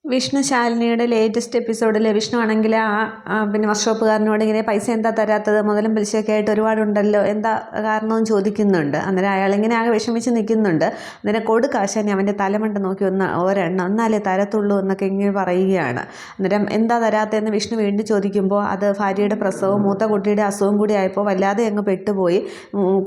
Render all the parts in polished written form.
Vishnu ശാലിനിയുടെ latest എപ്പിസോഡിൽ വിഷ്ണു ആണെങ്കിൽ പിന്നെ വർക്ക്ഷോപ്പുകാരനോട് ഇങ്ങനെ പൈസ എന്താ തരാത്തത്, മുതലും പലിശയൊക്കെ ആയിട്ട് ഒരുപാടുണ്ടല്ലോ, എന്താ കാരണമെന്ന് ചോദിക്കുന്നുണ്ട്. അന്നേരം അയാളിങ്ങനെ ആകെ വിഷമിച്ച് നിൽക്കുന്നുണ്ട്. അന്നേരം കൊടുക്കാശാനി അവൻ്റെ തലമണ്ട നോക്കി ഒരെണ്ണം എന്നാലേ തരത്തുള്ളൂ എന്നൊക്കെ ഇങ്ങനെ പറയുകയാണ്. അന്നേരം എന്താ തരാത്തതെന്ന് വിഷ്ണു വീണ്ടും ചോദിക്കുമ്പോൾ അത് ഭാര്യയുടെ പ്രസവവും മൂത്ത കുട്ടിയുടെ അസുഖം കൂടി ആയപ്പോൾ വല്ലാതെ അങ്ങ് പെട്ടുപോയി.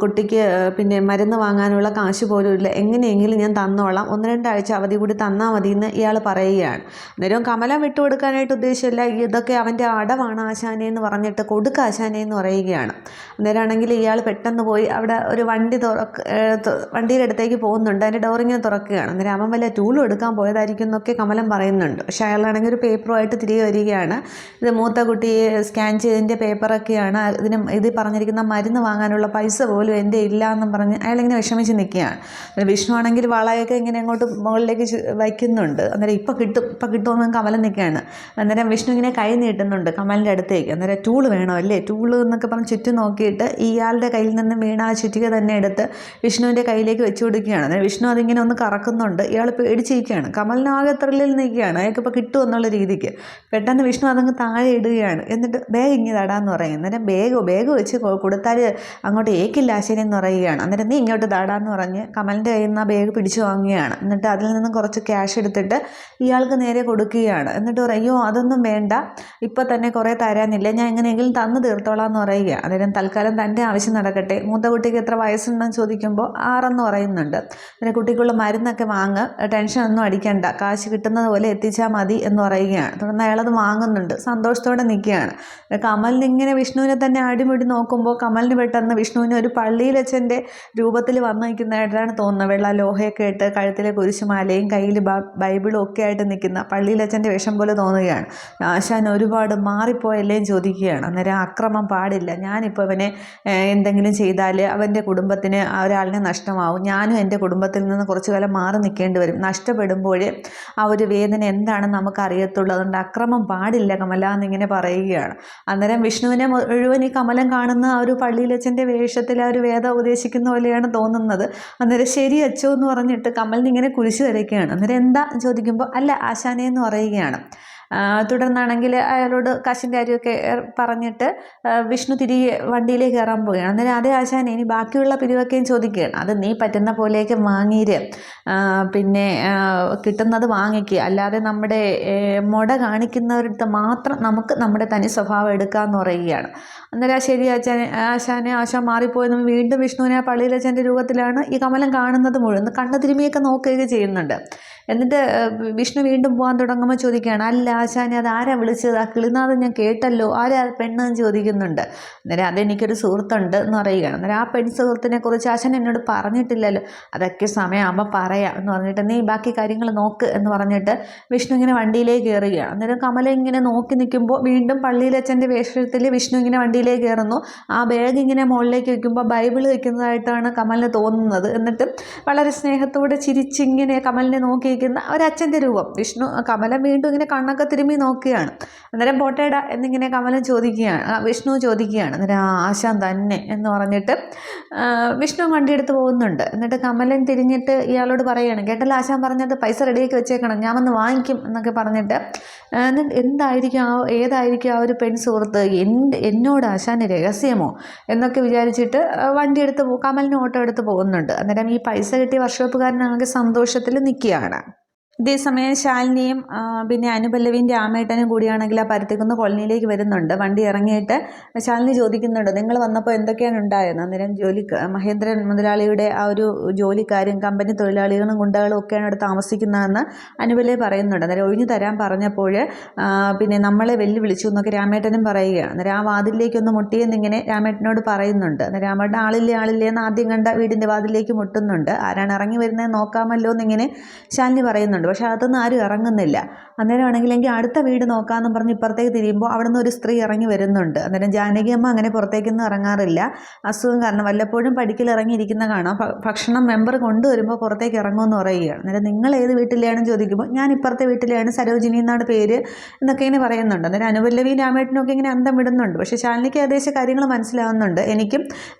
കുട്ടിക്ക് പിന്നെ മരുന്ന് വാങ്ങാനുള്ള കാശ് പോലും ഇല്ല, എങ്ങനെയെങ്കിലും ഞാൻ തന്നോളാം, 1-2 ആഴ്ച അവധി കൂടി തന്നാൽ മതി എന്ന് ഇയാൾ പറയുകയാണ്. അന്നേരം കമലം വിട്ടുകൊടുക്കാനായിട്ട് ഉദ്ദേശമില്ല, ഇതൊക്കെ അവൻ്റെ അടവാണ് ആശാനെ എന്ന് പറഞ്ഞിട്ട് കൊടുക്ക ആശാനെ എന്ന് പറയുകയാണ്. അന്നേരമാണെങ്കിൽ ഇയാൾ പെട്ടെന്ന് പോയി അവിടെ ഒരു വണ്ടിയുടെ അടുത്തേക്ക് പോകുന്നുണ്ട്. അതിൻ്റെ ഡോറിങ്ങനെ തുറക്കുകയാണ്. അന്നേരം അവൻ വല്ല ടൂളും എടുക്കാൻ പോയതായിരിക്കും എന്നൊക്കെ കമലം പറയുന്നുണ്ട്. പക്ഷേ അയാളാണെങ്കിൽ ഒരു പേപ്പറുമായിട്ട് തിരികെ വരികയാണ്. ഇത് മൂത്ത കുട്ടിയെ സ്കാൻ ചെയ്തതിൻ്റെ പേപ്പറൊക്കെയാണ്, ഇത് പറഞ്ഞിരിക്കുന്ന മരുന്ന് വാങ്ങാനുള്ള പൈസ പോലും എൻ്റെ ഇല്ല എന്നും പറഞ്ഞ് അയാളിങ്ങനെ വിഷമിച്ച് നിൽക്കുകയാണ്. വിഷ്ണു ആണെങ്കിൽ വളയൊക്കെ ഇങ്ങനെ അങ്ങോട്ട് മുകളിലേക്ക് വയ്ക്കുന്നുണ്ട്. അന്നേരം ഇപ്പം കിട്ടുമെന്ന് കമലം നിൽക്കുകയാണ്. അന്നേരം വിഷ്ണു ഇങ്ങനെ കൈ നീട്ടുന്നുണ്ട് കമലിൻ്റെ അടുത്തേക്ക്. അന്നേരം ടൂള് വേണോ അല്ലേ, ടൂള് എന്നൊക്കെ പറഞ്ഞ് ചുറ്റും നോക്കിയിട്ട് ഇയാളുടെ കയ്യിൽ നിന്ന് വീണ ആ ചുറ്റിക തന്നെ എടുത്ത് വിഷ്ണുവിൻ്റെ കയ്യിലേക്ക് വെച്ച് കൊടുക്കുകയാണ്. അന്നേരം വിഷ്ണു അതിങ്ങനെ ഒന്ന് കറക്കുന്നുണ്ട്. ഇയാൾ പേടിച്ചിരിക്കുകയാണ്. കമലിനാകെ ത്രില്ലിൽ നിൽക്കുകയാണ്, അയാൾക്ക് ഇപ്പോൾ കിട്ടുമെന്നുള്ള രീതിക്ക്. പെട്ടെന്ന് വിഷ്ണു അതങ്ങ് താഴെ ഇടുകയാണ്. എന്നിട്ട് ബാഗ് ഇങ്ങനെ തടാന്ന് പറയും. അന്നേരം ബാഗ് വെച്ച് കൊടുത്താൽ അങ്ങോട്ട് ഏക്കില്ല ആശാനെ എന്ന് പറയുകയാണ്. അന്നേരം നീ ഇങ്ങോട്ട് തടാന്ന് പറഞ്ഞ് കമലിൻ്റെ കയ്യിൽ നിന്ന് ആ ബാഗ് പിടിച്ചു വാങ്ങുകയാണ്. എന്നിട്ട് അതിൽ നിന്നും കുറച്ച് ക്യാഷ് എടുത്തിട്ട് ഇയാൾക്ക് നേരെ കൊടുക്കുകയാണ്. എന്നിട്ട് പറയും, അയ്യോ അതൊന്നും വേണ്ട, ഇപ്പം തന്നെ കുറേ തരാനില്ല, ഞാൻ എങ്ങനെയെങ്കിലും തന്നു തീർത്തോളാം എന്ന് പറയുക. അന്നേരം തൽക്കാലം തൻ്റെ ആവശ്യം നടക്കട്ടെ, മൂത്ത കുട്ടിക്ക് എത്ര വയസ്സുണ്ടെന്ന് ചോദിക്കുമ്പോൾ 6 എന്ന് പറയുന്നുണ്ട്. പിന്നെ കുട്ടിക്കുള്ള മരുന്നൊക്കെ ടെൻഷനൊന്നും അടിക്കണ്ട, കാശ് കിട്ടുന്നത് പോലെ എത്തിച്ചാൽ മതി എന്ന് പറയുകയാണ്. തുടർന്ന് അയാളത് വാങ്ങുന്നുണ്ട്, സന്തോഷത്തോടെ നിൽക്കുകയാണ്. കമലിന് ഇങ്ങനെ വിഷ്ണുവിനെ തന്നെ അടിമുടി നോക്കുമ്പോൾ കമലിന് പെട്ടെന്ന് വിഷ്ണുവിന് ഒരു പള്ളിയിലച്ഛൻ്റെ രൂപത്തിൽ വന്നു നിൽക്കുന്നതായിട്ടാണ് തോന്നുന്നത്. വെള്ള ലോഹയൊക്കെ ഇട്ട് കഴുത്തിലെ കുരിശുമാലയും കയ്യിൽ ബൈബിളും ഒക്കെ ആയിട്ട് നിൽക്കുന്ന പള്ളിയിലച്ഛൻ്റെ വേഷം പോലെ തോന്നുകയാണ്. ആശാൻ ഒരുപാട് മാറിപ്പോയല്ലേന്ന് ചോദിക്കുകയാണ്. അന്നേരം അക്രമം പാടില്ല, ഞാനിപ്പോൾ അവനെ എന്തെങ്കിലും ചെയ്താൽ അവൻ്റെ കുടുംബത്തിന് ഒരാളിനെ നഷ്ടമാവും, ഞാനും എൻ്റെ കുടുംബത്തിൽ നിന്ന് കുറച്ച് കാലം മാറി നിൽക്കേണ്ടി വരും, നഷ്ടപ്പെടുമ്പോൾ ആ ഒരു വേദന എന്താണെന്ന് നമുക്കറിയത്തുള്ളൂ, അതുകൊണ്ട് അക്രമം പാടില്ല കമല എന്നിങ്ങനെ പറയുകയാണ്. അന്നേരം വിഷ്ണുവിനെ മുഴുവൻ ഈ കമലം കാണുന്ന ആ ഒരു പള്ളിയിലച്ഛൻ്റെ വേഷത്തിൽ ആ ഒരു വേദം ഉപദേശിക്കുന്ന പോലെയാണ് തോന്നുന്നത്. അന്നേരം ശരി അച്ചോ എന്ന് പറഞ്ഞിട്ട് കമലിന് ഇങ്ങനെ കുരിശ് വരയ്ക്കുകയാണ്. അന്നേരം എന്താ ചോദിക്കുമ്പോൾ അല്ല ആശാനെ എന്ന് പറയുകയാണ്. തുടർന്നാണെങ്കിൽ അയാളോട് കാശിൻ്റെ കാര്യമൊക്കെ പറഞ്ഞിട്ട് വിഷ്ണു തിരികെ വണ്ടിയിലേക്ക് കയറാൻ പോവുകയാണ്. അന്നേരം അതേ ആശാനെ ഇനി ബാക്കിയുള്ള പിരിവൊക്കെയും ചോദിക്കുകയാണ്. അത് നീ പറ്റുന്ന പോലെയൊക്കെ വാങ്ങിയിട്ട് പിന്നെ കിട്ടുന്നത് വാങ്ങിക്കുക, അല്ലാതെ നമ്മുടെ മുട കാണിക്കുന്നവരുടെ മാത്രം നമുക്ക് നമ്മുടെ തനി സ്വഭാവം എടുക്കാമെന്ന് പറയുകയാണ്. അന്നേരം ശരി ആശാൻ മാറിപ്പോയെന്ന് വീണ്ടും വിഷ്ണുവിനെ ആ പള്ളിയിലച്ഛൻ്റെ രൂപത്തിലാണ് ഈ കമലം കാണുന്നത് മുഴുവൻ. കണ്ണു തിരുമിയൊക്കെ നോക്കുകയൊക്കെ ചെയ്യുന്നുണ്ട്. എന്നിട്ട് വിഷ്ണു വീണ്ടും പോകാൻ തുടങ്ങുമ്പോൾ ചോദിക്കുകയാണ്, അല്ല ആശാനെ അത് ആരാ വിളിച്ചത്, ആ കിളിനാഥം ഞാൻ കേട്ടല്ലോ, ആരാ പെണ്ണെന്ന് ചോദിക്കുന്നുണ്ട്. അന്നേരം അതെനിക്കൊരു സുഹൃത്തുണ്ട് എന്ന് പറയുകയാണ്. അന്നേരം ആ പെൺ സുഹൃത്തിനെ കുറിച്ച് ആശാൻ എന്നോട് പറഞ്ഞിട്ടില്ലല്ലോ, അതൊക്കെ സമയമാകുമ്പോൾ പറയാം എന്ന് പറഞ്ഞിട്ട് നീ ബാക്കി കാര്യങ്ങൾ നോക്ക് എന്ന് പറഞ്ഞിട്ട് വിഷ്ണു ഇങ്ങനെ വണ്ടിയിലേക്ക് കയറുകയാണ്. അന്നേരം കമല ഇങ്ങനെ നോക്കി നിൽക്കുമ്പോൾ വീണ്ടും പള്ളിയിലച്ഛൻ്റെ വേഷത്തിൽ വിഷ്ണു ഇങ്ങനെ വണ്ടിയിലേക്ക് കയറുന്നു. ആ ബാഗ് ഇങ്ങനെ മുകളിലേക്ക് വയ്ക്കുമ്പോൾ ബൈബിൾ വയ്ക്കുന്നതായിട്ടാണ് കമലിന് തോന്നുന്നത്. എന്നിട്ട് വളരെ സ്നേഹത്തോടെ ചിരിച്ചിങ്ങനെ കമലിനെ നോക്കി ഒരച്ഛൻ്റെ രൂപം. കമലം വീണ്ടും ഇങ്ങനെ കണ്ണൊക്കെ തിരുമ്മി നോക്കുകയാണ്. അന്നേരം പോട്ടേടാ എന്നിങ്ങനെ കമലം വിഷ്ണു ചോദിക്കുകയാണ്. അന്നേരം ആശാൻ തന്നെ എന്ന് പറഞ്ഞിട്ട് വിഷ്ണു വണ്ടിയെടുത്ത് പോകുന്നുണ്ട്. എന്നിട്ട് കമലൻ തിരിഞ്ഞിട്ട് ഇയാളോട് പറയുകയാണ്, കേട്ടല്ലോ ആശാൻ പറഞ്ഞത്, പൈസ റെഡിയാക്കി വെച്ചേക്കണം, ഞാൻ വന്ന് വാങ്ങിക്കും എന്നൊക്കെ പറഞ്ഞിട്ട് ഏതായിരിക്കും ആ ഒരു പെൺ സുഹൃത്ത്, എന്നോട് ആശാന് രഹസ്യമോ എന്നൊക്കെ വിചാരിച്ചിട്ട് കമലിന് ഓട്ടോ എടുത്ത് പോകുന്നുണ്ട്. അന്നേരം ഈ പൈസ കിട്ടിയ വർക്ക്ഷോപ്പുകാരനാകെ സന്തോഷത്തിൽ നിൽക്കുകയാണ്. ഇതേസമയം ശാലിനിയും പിന്നെ അനുപല്ലവിയും രാമേട്ടനും കൂടിയാണെങ്കിൽ ആ പരുത്തിക്കുന്ന് കോളനിയിലേക്ക് വരുന്നുണ്ട്. വണ്ടി ഇറങ്ങിയിട്ട് ശാലിനി ചോദിക്കുന്നുണ്ട്, നിങ്ങൾ വന്നപ്പോൾ എന്തൊക്കെയാണ് ഉണ്ടായത്. അന്നേരം മഹേന്ദ്രൻ മുതലാളിയുടെ ആ ഒരു ജോലിക്കാരും കമ്പനി തൊഴിലാളികളും ഗുണ്ടകളും ഒക്കെയാണ് അവിടെ താമസിക്കുന്നതെന്ന് അനുപല്ലവി പറയുന്നുണ്ട്. അന്നേരം ഒഴിഞ്ഞു തരാൻ പറഞ്ഞപ്പോൾ പിന്നെ നമ്മളെ വെല്ലുവിളിച്ചു എന്നൊക്കെ രാമേട്ടനും പറയുകയാണ്. അന്നേരം ആ വാതിലിലേക്കൊന്ന് മുട്ടിയെന്നിങ്ങനെ രാമേട്ടനോട് പറയുന്നുണ്ട്. അന്നേരം രാമേട്ടൻ ആളില്ലേ എന്ന് ആദ്യം കണ്ട വീടിൻ്റെ വാതിലേക്ക് മുട്ടുന്നുണ്ട്. ആരാണ് ഇറങ്ങി വരുന്നത് നോക്കാമല്ലോ എന്നിങ്ങനെ ശാലിനി പറയുന്നുണ്ട്. പക്ഷെ അതൊന്നും ആരും ഇറങ്ങുന്നില്ല. അന്നേരമാണെങ്കിൽ അടുത്ത വീട് നോക്കാമെന്നും പറഞ്ഞ് ഇപ്പുറത്തേക്ക് തിരിയുമ്പോൾ അവിടെ നിന്ന് ഒരു സ്ത്രീ ഇറങ്ങി വരുന്നുണ്ട്. അന്നേരം ജാനകിയമ്മ അങ്ങനെ പുറത്തേക്കൊന്നും ഇറങ്ങാറില്ല, അസുഖം കാരണം. വല്ലപ്പോഴും പടിക്കൽ ഇറങ്ങിയിരിക്കുന്ന കാണാം. ഭക്ഷണം മെമ്പർ കൊണ്ടുവരുമ്പോൾ പുറത്തേക്ക് ഇറങ്ങുമെന്ന് പറയുകയാണ്. അന്നേരം നിങ്ങൾ ഏത് വീട്ടിലെയാണെന്ന് ചോദിക്കുമ്പോൾ ഞാൻ ഇപ്പുറത്തെ വീട്ടിലെയാണ്, സരോജിനി എന്നാണ് പേര് എന്നൊക്കെ ഇങ്ങനെ പറയുന്നുണ്ട്. അന്നേരം അനുപല്ലവിയും രാമേട്ടനും ഒക്കെ ഇങ്ങനെ അന്തം വിടുന്നുണ്ട്. പക്ഷേ ശാലിനിക്ക് ഏകദേശം കാര്യങ്ങൾ മനസ്സിലാവുന്നുണ്ട്. എനിക്കും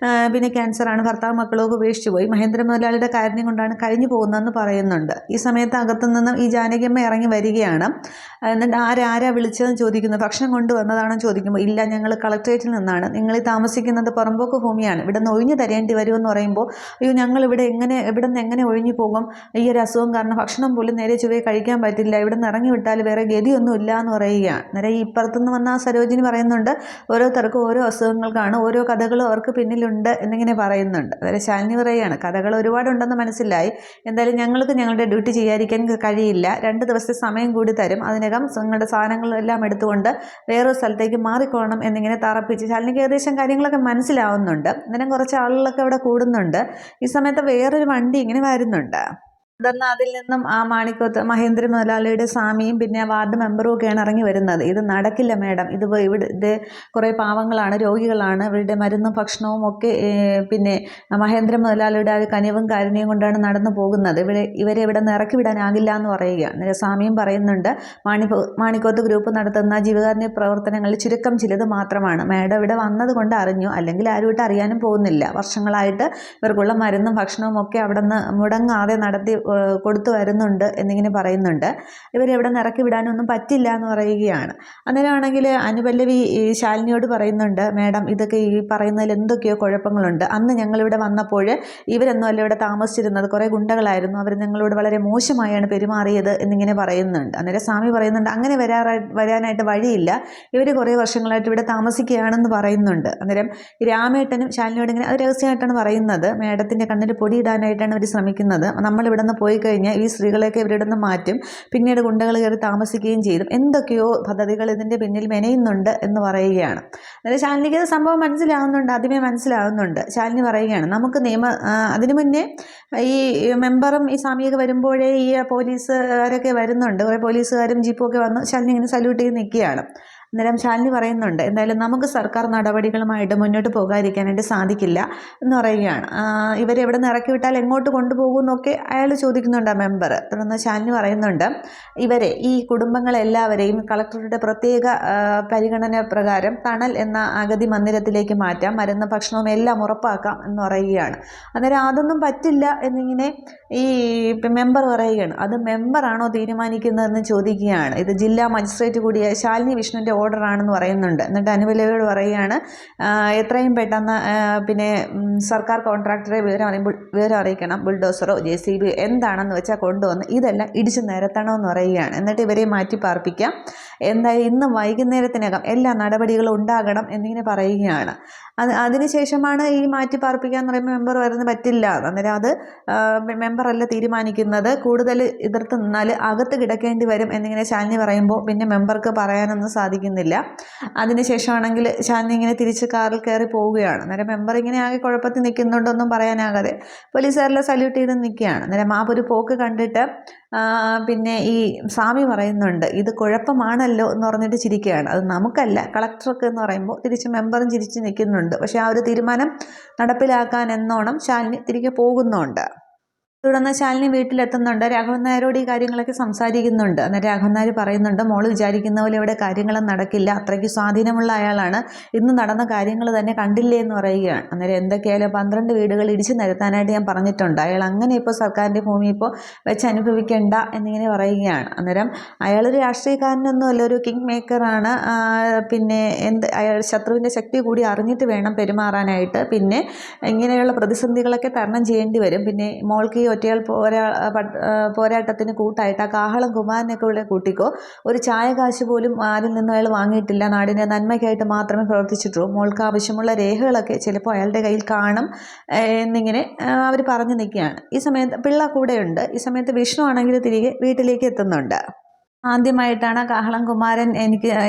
പിന്നെ ക്യാൻസറാണ്, ഭർത്താവ് മക്കളൊക്കെ ഉപേക്ഷിച്ച് പോയി, മഹേന്ദ്ര മുതലാളിയുടെ കാര്യം കൊണ്ടാണ് കഴിഞ്ഞു പോകുന്നതെന്ന് പറയുന്നുണ്ട്. ഈ സമയത്ത് അകത്തുനിന്ന് നിന്നും ഈ ജാനകിയമ്മ ഇറങ്ങി വരികയാണ്. എന്നിട്ട് ആരാ വിളിച്ചതെന്ന് ചോദിക്കുന്നു. ഭക്ഷണം കൊണ്ടുവന്നതാണെന്ന് ചോദിക്കുമ്പോൾ ഇല്ല, ഞങ്ങൾ കളക്ട്രേറ്റിൽ നിന്നാണ്. നിങ്ങൾ ഈ താമസിക്കുന്നത് പുറമ്പോക്ക് ഭൂമിയാണ്, ഇവിടെ നിന്ന് ഒഴിഞ്ഞു തരേണ്ടി വരുമെന്ന് പറയുമ്പോൾ അയ്യോ ഞങ്ങൾ ഇവിടെ നിന്ന് എങ്ങനെ ഒഴിഞ്ഞു പോകും, ഈ ഒരു അസുഖം കാരണം ഭക്ഷണം പോലും നേരെ ചൊവ്വേ കഴിക്കാൻ പറ്റില്ല, ഇവിടെ നിന്ന് ഇറങ്ങി വിട്ടാൽ വേറെ ഗതിയൊന്നും ഇല്ല എന്ന് പറയുകയാണ്. അന്നേരം ഈ ഇപ്പുറത്തുനിന്ന് വന്ന ആ സരോജിനി പറയുന്നുണ്ട് ഓരോരുത്തർക്കും ഓരോ അസുഖങ്ങൾക്കാണ്, ഓരോ കഥകളും അവർക്ക് പിന്നിലുണ്ട് എന്നിങ്ങനെ പറയുന്നുണ്ട്. അന്നേരം ശാലിനി പറയുകയാണ് കഥകൾ ഒരുപാടുണ്ടെന്ന് മനസ്സിലായി, എന്തായാലും ഞങ്ങൾക്ക് ഞങ്ങളുടെ ഡ്യൂട്ടി ചെയ്യാതിരിക്കാൻ കഴിയില്ല, 2 ദിവസത്തെ സമയം കൂടി തരും, അതിനകം നിങ്ങളുടെ സാധനങ്ങളെല്ലാം എടുത്തുകൊണ്ട് വേറൊരു സ്ഥലത്തേക്ക് മാറിക്കോണം എന്നിങ്ങനെ തറപ്പിച്ച് ശാലിനിക്ക് ഏകദേശം കാര്യങ്ങളൊക്കെ മനസ്സിലാവുന്നുണ്ട്. അന്നേരം കുറച്ച് ആളുകളൊക്കെ അവിടെ കൂടുന്നുണ്ട്. ഈ സമയത്ത് വേറൊരു വണ്ടി ഇങ്ങനെ വരുന്നുണ്ട്. തുടർന്ന് അതിൽ നിന്നും ആ മാണിക്കോത്ത് മഹേന്ദ്രൻ മുതലാളിയുടെ സ്വാമിയും പിന്നെ വാർഡ് മെമ്പറും ഒക്കെയാണ് ഇറങ്ങി വരുന്നത്. ഇത് നടക്കില്ല മാഡം, ഇത് കുറേ പാവങ്ങളാണ്, രോഗികളാണ്, ഇവരുടെ മരുന്നും ഭക്ഷണവും ഒക്കെ പിന്നെ മഹേന്ദ്രൻ മുതലാളിയുടെ ആ കനിവും കാരുണ്യം കൊണ്ടാണ് നടന്നു പോകുന്നത്, ഇവരെ ഇവിടെ നിന്ന് ഇറക്കി വിടാനാകില്ല എന്ന് പറയുകയാണ്. സ്വാമിയും പറയുന്നുണ്ട് മാണിക്കോത്ത് ഗ്രൂപ്പ് നടത്തുന്ന ജീവകാരുണ്യ പ്രവർത്തനങ്ങളിൽ ചുരുക്കം ചിലത് മാത്രമാണ്, മാഡം ഇവിടെ വന്നത് കൊണ്ട് അറിഞ്ഞു, അല്ലെങ്കിൽ ആരുമായിട്ട് അറിയാനും പോകുന്നില്ല, വർഷങ്ങളായിട്ട് ഇവർക്കുള്ള മരുന്നും ഭക്ഷണവും ഒക്കെ അവിടെ നിന്ന് മുടങ്ങാതെ നടത്തി കൊടുത്തു വരുന്നുണ്ട് എന്നിങ്ങനെ പറയുന്നുണ്ട്. ഇവരെവിടെ നിന്ന് ഇറക്കി വിടാനൊന്നും പറ്റില്ല എന്ന് പറയുകയാണ്. അന്നേരമാണെങ്കിൽ അനുപല്ലവി ശാലിനിയോട് പറയുന്നുണ്ട് മാഡം ഇതൊക്കെ ഈ പറയുന്നതിൽ എന്തൊക്കെയോ കുഴപ്പങ്ങളുണ്ട്, അന്ന് ഞങ്ങളിവിടെ വന്നപ്പോൾ ഇവരൊന്നും അല്ല ഇവിടെ താമസിച്ചിരുന്നത്, കുറേ ഗുണ്ടകളായിരുന്നു, അവർ ഞങ്ങളോട് വളരെ മോശമായാണ് പെരുമാറിയത് എന്നിങ്ങനെ പറയുന്നുണ്ട്. അന്നേരം സ്വാമി പറയുന്നുണ്ട് അങ്ങനെ വരാനായിട്ട് വഴിയില്ല, ഇവർ കുറേ വർഷങ്ങളായിട്ട് ഇവിടെ താമസിക്കുകയാണെന്ന് പറയുന്നുണ്ട്. അന്നേരം രാമേട്ടനും ശാലിനിയോട് ഇങ്ങനെ അത് രഹസ്യമായിട്ടാണ് പറയുന്നത്, മാഡത്തിൻ്റെ കണ്ണിൽ പൊടിയിടാനായിട്ടാണ് അവർ ശ്രമിക്കുന്നത്, നമ്മളിവിടെ നിന്ന് പോയി കഴിഞ്ഞാൽ ഈ സ്ത്രീകളെയൊക്കെ ഇവരുടെ നിന്ന് മാറ്റും, പിന്നീട് ഗുണ്ടകൾ കയറി താമസിക്കുകയും ചെയ്തു, എന്തൊക്കെയോ പദ്ധതികൾ ഇതിൻ്റെ പിന്നിൽ മെനയുന്നുണ്ട് എന്ന് പറയുകയാണ്. അതായത് ശാലിനിക്ക് ഇത് സംഭവം മനസ്സിലാവുന്നുണ്ട്, ആദ്യമേ മനസ്സിലാവുന്നുണ്ട്. ശാലിനി പറയുകയാണ് നമുക്ക് അതിനു മുന്നേ ഈ മെമ്പറും ഈ സ്വാമിയൊക്കെ വരുമ്പോഴേ ഈ പോലീസുകാരൊക്കെ വരുന്നുണ്ട്, കുറേ പോലീസുകാരും ജീപ്പും ഒക്കെ വന്ന് ശാലിനി ഇങ്ങനെ സല്യൂട്ട് ചെയ്ത് നിൽക്കുകയാണ്. അന്നേരം ശാലിനി പറയുന്നുണ്ട് എന്തായാലും നമുക്ക് സർക്കാർ നടപടികളുമായിട്ട് മുന്നോട്ട് പോകാതിരിക്കാനായിട്ട് സാധിക്കില്ല എന്ന് പറയുകയാണ്. ഇവരെവിടെ നിന്ന് ഇറക്കി വിട്ടാൽ എങ്ങോട്ട് കൊണ്ടുപോകുമെന്നൊക്കെ അയാൾ ചോദിക്കുന്നുണ്ട് ആ മെമ്പർ. തുടർന്ന് ശാലിനി പറയുന്നുണ്ട് ഇവരെ ഈ കുടുംബങ്ങളെല്ലാവരെയും കളക്ടറുടെ പ്രത്യേക പരിഗണന പ്രകാരം തണൽ എന്ന അഗതി മന്ദിരത്തിലേക്ക് മാറ്റാം, മരുന്ന് ഭക്ഷണവും എല്ലാം ഉറപ്പാക്കാം എന്ന് പറയുകയാണ്. അന്നേരം അതൊന്നും പറ്റില്ല എന്നിങ്ങനെ ഈ മെമ്പർ പറയുകയാണ്. അത് മെമ്പറാണോ തീരുമാനിക്കുന്നതെന്ന് ചോദിക്കുകയാണ്. ഇത് ജില്ലാ മജിസ്ട്രേറ്റ് കൂടിയ ശാലിനി വിഷ്ണുവിൻ്റെ ഓർഡറാണെന്ന് പറയുന്നുണ്ട്. എന്നിട്ട് അനുപല്ലവിയോട് പറയുകയാണ് എത്രയും പെട്ടെന്ന് പിന്നെ സർക്കാർ കോൺട്രാക്ടറെ വിവരം അറിയിക്കണം, ബുൾഡോസറോ JCB എന്താണെന്ന് വെച്ചാൽ കൊണ്ടുവന്ന് ഇതെല്ലാം ഇടിച്ചു നിരത്തണമെന്ന് പറയുകയാണ്. എന്നിട്ട് ഇവരെ മാറ്റി പാർപ്പിക്കാം, എന്തായാലും ഇന്ന് വൈകുന്നേരത്തിനകം എല്ലാ നടപടികളും ഉണ്ടാകണം എന്നിങ്ങനെ പറയുകയാണ്. അതിനുശേഷമാണ് ഈ മാറ്റി പാർപ്പിക്കുക എന്ന് പറയുമ്പോൾ മെമ്പർ വരുന്നത് പറ്റില്ല, അന്നേരം അത് മെമ്പറല്ല തീരുമാനിക്കുന്നത്, കൂടുതൽ എതിർത്ത് നിന്നാൽ അകത്ത് കിടക്കേണ്ടി വരും എന്നിങ്ങനെ ശാലിനി പറയുമ്പോൾ പിന്നെ മെമ്പർക്ക് പറയാനൊന്നും സാധിക്കുന്നില്ല. അതിനുശേഷമാണെങ്കിൽ ശാലിനി ഇങ്ങനെ തിരിച്ച് കാറിൽ കയറി പോവുകയാണ്. അന്നേരം മെമ്പർ ഇങ്ങനെ ആകെ കുഴപ്പത്തിൽ നിൽക്കുന്നുണ്ടൊന്നും പറയാനാകാതെ പോലീസുകാരെല്ലാം സല്യൂട്ട് ചെയ്ത് നിൽക്കുകയാണ്. അന്നേരം ആ ഒരു പോക്ക് കണ്ടിട്ട് പിന്നെ ഈ സ്വാമി പറയുന്നുണ്ട് ഇത് കുഴപ്പമാണല്ലോ എന്ന് പറഞ്ഞിട്ട് ചിരിക്കുകയാണ്. അത് നമുക്കല്ല കളക്ടർക്ക് എന്ന് പറയുമ്പോൾ തിരിച്ച് മെമ്പറും ചിരിച്ച് നിൽക്കുന്നുണ്ട്. പക്ഷേ ആ ഒരു തീരുമാനം നടപ്പിലാക്കാൻ എന്നോണം ശാലിനി തിരികെ പോകുന്നുണ്ട്. തുടർന്ന് ശാലിനി വീട്ടിലെത്തുന്നുണ്ട്. രാഘവൻ നായരോട് ഈ കാര്യങ്ങളൊക്കെ സംസാരിക്കുന്നുണ്ട്. അന്നേരം രാഘവൻ നായർ പറയുന്നുണ്ട് മോള് വിചാരിക്കുന്ന പോലെ ഇവിടെ കാര്യങ്ങളും നടക്കില്ല, അത്രയ്ക്ക് സ്വാധീനമുള്ള അയാളാണ്, ഇന്ന് നടന്ന കാര്യങ്ങൾ തന്നെ കണ്ടില്ലേ എന്ന് പറയുകയാണ്. അന്നേരം എന്തൊക്കെയായാലും 12 വീടുകൾ ഇടിച്ചു നിരത്താനായിട്ട് ഞാൻ പറഞ്ഞിട്ടുണ്ട്, അയാൾ അങ്ങനെ ഇപ്പോൾ സർക്കാരിൻ്റെ ഭൂമി ഇപ്പോൾ വെച്ച് അനുഭവിക്കേണ്ട എന്നിങ്ങനെ പറയുകയാണ്. അന്നേരം അയാളൊരു രാഷ്ട്രീയക്കാരനൊന്നുമല്ല, ഒരു കിങ് മേക്കറാണ്. പിന്നെ അയാൾ ശത്രുവിൻ്റെ ശക്തി കൂടി അറിഞ്ഞിട്ട് വേണം പെരുമാറാനായിട്ട്. പിന്നെ ഇങ്ങനെയുള്ള പ്രതിസന്ധികളൊക്കെ തരണം ചെയ്യേണ്ടി വരും. പിന്നെ മോൾക്ക് ഈ ഒറ്റയാൾ പോരാട്ടത്തിന് കൂട്ടായിട്ട് ആ കാഹളം കുമാരനൊക്കെ ഉള്ള കൂട്ടിക്കോ, ഒരു ചായ കാശ് പോലും ആരിൽ നിന്നും അയാൾ വാങ്ങിയിട്ടില്ല, നാടിൻ്റെ നന്മയ്ക്കായിട്ട് മാത്രമേ പ്രവർത്തിച്ചിട്ടുള്ളൂ, മോൾക്ക് ആവശ്യമുള്ള രേഖകളൊക്കെ ചിലപ്പോൾ അയാളുടെ കയ്യിൽ കാണും എന്നിങ്ങനെ അവർ പറഞ്ഞു നിൽക്കുകയാണ്. ഈ സമയത്ത് പിള്ള കൂടെയുണ്ട്. ഈ സമയത്ത് വിഷ്ണു ആണെങ്കിൽ തിരികെ വീട്ടിലേക്ക് എത്തുന്നുണ്ട്. ആദ്യമായിട്ടാണ് കാഹളം കുമാരൻ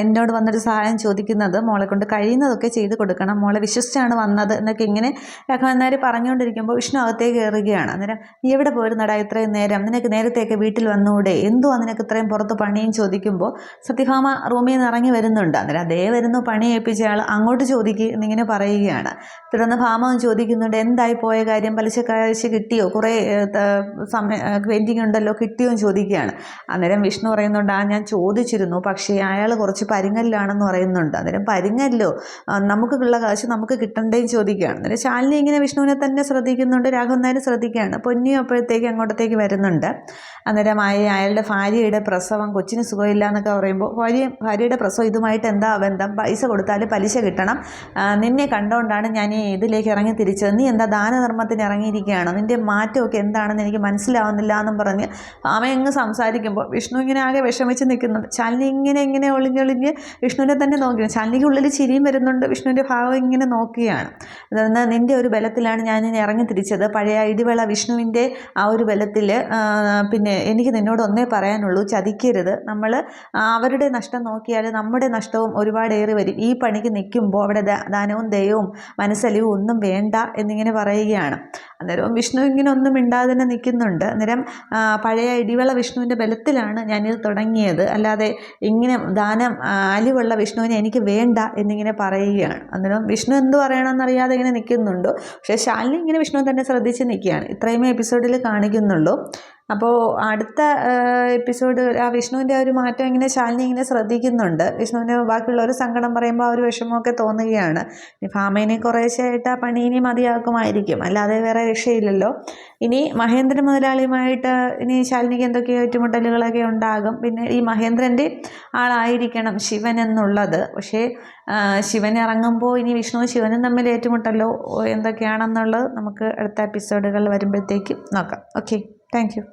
എന്നോട് വന്നൊരു സഹായം ചോദിക്കുന്നത്, മോളെ കൊണ്ട് കഴിയുന്നതൊക്കെ ചെയ്ത് കൊടുക്കണം, മോളെ വിശ്വസിച്ചാണ് വന്നത് എന്നൊക്കെ ഇങ്ങനെ രാഘവൻ നായർ പറഞ്ഞുകൊണ്ടിരിക്കുമ്പോൾ വിഷ്ണു അകത്തേക്ക് കയറുകയാണ്. അന്നേരം നീ എവിടെ പോയിരുന്നടാ ഇത്രയും നേരം, നിനക്ക് നേരത്തെയൊക്കെ വീട്ടിൽ വന്നുകൂടെ, എന്തോ നിനക്ക് ഇത്രയും പുറത്ത് പണിയും ചോദിക്കുമ്പോൾ സത്യഭാമ റൂമിൽ നിന്ന് ഇറങ്ങി വരുന്നുണ്ട്. അന്നേരം അതേ വരുന്നു പണി ഏൽപ്പിച്ച ആൾ അങ്ങോട്ട് ചോദിക്കുക എന്നിങ്ങനെ പറയുകയാണ്. തുടർന്ന് ഭാമവും ചോദിക്കുന്നുണ്ട് എന്തായി പോയ കാര്യം, പലിശ കാശ് കിട്ടിയോ, കുറേ പെൻഡിങ് ഉണ്ടല്ലോ കിട്ടിയോ എന്ന് ചോദിക്കുകയാണ്. അന്നേരം വിഷ്ണു പറയുന്നുണ്ട് പറഞ്ഞുകൊണ്ട് ഞാൻ ചോദിച്ചിരുന്നു, പക്ഷേ അയാൾ കുറച്ച് പരിങ്ങലിലാണെന്ന് പറയുന്നുണ്ട്. അന്നേരം പരിങ്ങല്ലോ, നമുക്കുള്ള കാശ് നമുക്ക് കിട്ടണ്ടേയും ചോദിക്കുകയാണ്. അന്നേരം ശാലിനി ഇങ്ങനെ വിഷ്ണുവിനെ തന്നെ ശ്രദ്ധിക്കുന്നുണ്ട്. രാഘവൻ നായർ ശ്രദ്ധിക്കുകയാണ്. പൊന്നിയും അപ്പോഴത്തേക്ക് അങ്ങോട്ടത്തേക്ക് വരുന്നുണ്ട്. അന്നേരം അയാളുടെ ഭാര്യയുടെ പ്രസവം, കൊച്ചിന് സുഖമില്ല എന്നൊക്കെ പറയുമ്പോൾ ഭാര്യയുടെ പ്രസവം ഇതുമായിട്ട് എന്താ ബന്ധം? പൈസ കൊടുത്താൽ പലിശ കിട്ടണം. നിന്നെ കണ്ടുകൊണ്ടാണ് ഞാൻ ഈ ഇതിലേക്ക് ഇറങ്ങി തിരിച്ചത്. നീ എന്താ ദാനധർമ്മത്തിന് ഇറങ്ങിയിരിക്കുകയാണോ? നിൻ്റെ മാറ്റമൊക്കെ എന്താണെന്ന് എനിക്ക് മനസ്സിലാവുന്നില്ല എന്നും പറഞ്ഞ് അമ്മയങ്ങ് സംസാരിക്കുമ്പോൾ വിഷ്ണു ഇങ്ങനെ ആകെ വിഷമിച്ച് നിൽക്കുന്നുണ്ട്. ശാലിനി ഇങ്ങനെ ഒളിഞ്ഞൊളിഞ്ഞ് വിഷ്ണുവിനെ തന്നെ നോക്കി. ശാലിനിക്ക് ഉള്ളിൽ ചിരിയും വരുന്നുണ്ട്. വിഷ്ണുവിൻ്റെ ഭാവം ഇങ്ങനെ നോക്കുകയാണ്. അതെന്ന് നിൻ്റെ ഒരു ബലത്തിലാണ് ഞാനിനി ഇറങ്ങി തിരിച്ചത്. പഴയ ഇടിവേള വിഷ്ണുവിൻ്റെ ആ ഒരു ബലത്തിൽ. പിന്നെ എനിക്ക് നിന്നോട് ഒന്നേ പറയാനുള്ളൂ, ചതിക്കരുത്. നമ്മൾ അവരുടെ നഷ്ടം നോക്കിയാൽ നമ്മുടെ നഷ്ടവും ഒരുപാടേറി വരും. ഈ പണിക്ക് നിൽക്കുമ്പോൾ അവിടെ ദാനവും ദയവും മനസ്സലിവും ഒന്നും വേണ്ട എന്നിങ്ങനെ പറയുകയാണ്. അന്നേരം വിഷ്ണു ഇങ്ങനെ ഒന്നും മിണ്ടാതെ തന്നെ നിൽക്കുന്നുണ്ട്. അന്നേരം പഴയ ഇടിവേള വിഷ്ണുവിൻ്റെ ബലത്തിലാണ് ഞാനിത് തുടങ്ങിയത്, അല്ലാതെ ഇങ്ങനെ ദാനം അലിവുള്ള വിഷ്ണുവിനെ എനിക്ക് വേണ്ട എന്നിങ്ങനെ പറയുകയാണ്. അന്നേരം വിഷ്ണു എന്ത് പറയണമെന്നറിയാതെ ഇങ്ങനെ നിൽക്കുന്നുണ്ട്. പക്ഷേ ശാലിനി ഇങ്ങനെ വിഷ്ണു തന്നെ ശ്രദ്ധിച്ച് നിൽക്കുകയാണ്. ഇത്രയുമേ എപ്പിസോഡിൽ കാണിക്കുന്നുള്ളൂ. അപ്പോൾ അടുത്ത എപ്പിസോഡ് ആ വിഷ്ണുവിൻ്റെ ഒരു മാറ്റം ഇങ്ങനെ ശാലിനി ഇങ്ങനെ ശ്രദ്ധിക്കുന്നുണ്ട്. വിഷ്ണുവിന് ബാക്കിയുള്ളവർ സങ്കടം പറയുമ്പോൾ ആ ഒരു വിഷമമൊക്കെ തോന്നുകയാണ്. ഈ ഭാമേനെ കുറേശ്ശായിട്ട് ആ പണി ഇനി മതിയാക്കുമായിരിക്കും, അല്ലാതെ വേറെ രക്ഷയില്ലല്ലോ. ഇനി മഹേന്ദ്രൻ മുതലാളിയുമായിട്ട് ഇനി ശാലിനിക്ക് എന്തൊക്കെയോ ഏറ്റുമുട്ടലുകളൊക്കെ ഉണ്ടാകും. പിന്നെ ഈ മഹേന്ദ്രൻ്റെ ആളായിരിക്കണം ശിവൻ എന്നുള്ളത്. പക്ഷേ ശിവൻ ഇറങ്ങുമ്പോൾ ഇനി വിഷ്ണുവും ശിവനും തമ്മിൽ ഏറ്റുമുട്ടല്ലോ എന്തൊക്കെയാണെന്നുള്ളത് നമുക്ക് അടുത്ത എപ്പിസോഡുകൾ വരുമ്പോഴത്തേക്കും നോക്കാം. Okay, thank you.